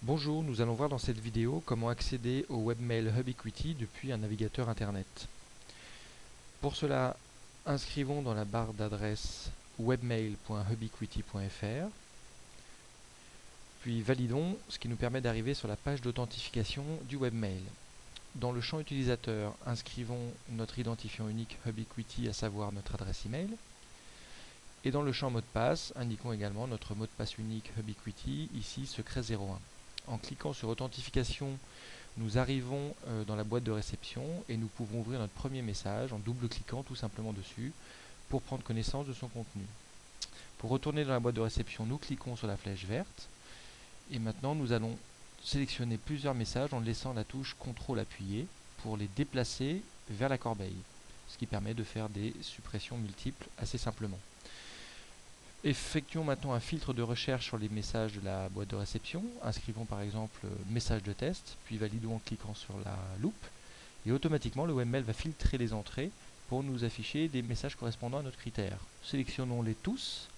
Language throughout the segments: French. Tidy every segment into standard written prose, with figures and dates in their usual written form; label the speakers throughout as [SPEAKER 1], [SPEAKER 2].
[SPEAKER 1] Bonjour, nous allons voir dans cette vidéo comment accéder au webmail Ubiquiti depuis un navigateur internet. Pour cela, inscrivons dans la barre d'adresse webmail.ubiquiti.fr, puis validons, ce qui nous permet d'arriver sur la page d'authentification du webmail. Dans le champ utilisateur, inscrivons notre identifiant unique Ubiquiti, à savoir notre adresse email. Et dans le champ mot de passe, indiquons également notre mot de passe unique Ubiquiti, ici secret 01. En cliquant sur authentification, nous arrivons dans la boîte de réception et nous pouvons ouvrir notre premier message en double-cliquant tout simplement dessus pour prendre connaissance de son contenu. Pour retourner dans la boîte de réception, nous cliquons sur la flèche verte et maintenant nous allons sélectionner plusieurs messages en laissant la touche CTRL appuyée pour les déplacer vers la corbeille, ce qui permet de faire des suppressions multiples assez simplement. Effectuons maintenant un filtre de recherche sur les messages de la boîte de réception. Inscrivons par exemple message de test, puis validons en cliquant sur la loupe. Et automatiquement, le webmail va filtrer les entrées pour nous afficher des messages correspondant à notre critère. Sélectionnons-les tous,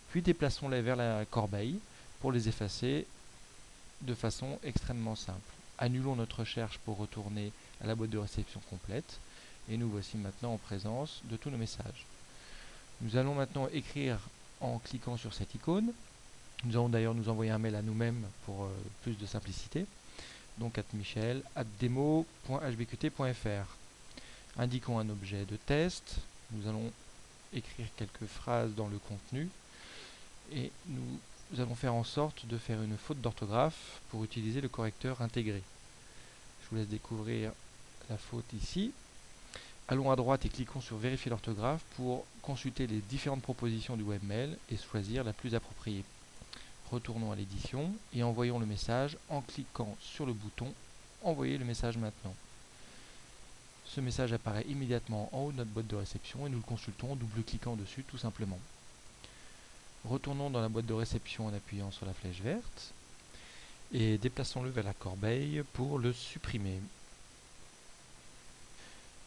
[SPEAKER 1] puis déplaçons-les vers la corbeille pour les effacer de façon extrêmement simple. Annulons notre recherche pour retourner à la boîte de réception complète. Et nous voici maintenant en présence de tous nos messages. Nous allons maintenant écrire en cliquant sur cette icône. Nous allons d'ailleurs nous envoyer un mail à nous-mêmes pour plus de simplicité. Donc michel@demo.hbqt.fr. Indiquons un objet de test. Nous allons écrire quelques phrases dans le contenu et nous allons faire en sorte de faire une faute d'orthographe pour utiliser le correcteur intégré. Je vous laisse découvrir la faute ici. Allons à droite et cliquons sur vérifier l'orthographe pour consulter les différentes propositions du webmail et choisir la plus appropriée. Retournons à l'édition et envoyons le message en cliquant sur le bouton envoyer le message maintenant. Ce message apparaît immédiatement en haut de notre boîte de réception et nous le consultons en double-cliquant dessus tout simplement. Retournons dans la boîte de réception en appuyant sur la flèche verte et déplaçons-le vers la corbeille pour le supprimer.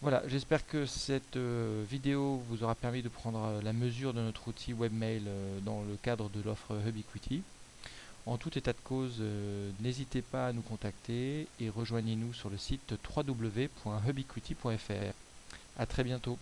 [SPEAKER 1] Voilà, j'espère que cette vidéo vous aura permis de prendre la mesure de notre outil webmail dans le cadre de l'offre Ubiquiti. En tout état de cause, n'hésitez pas à nous contacter et rejoignez-nous sur le site www.ubiquiti.fr. A très bientôt.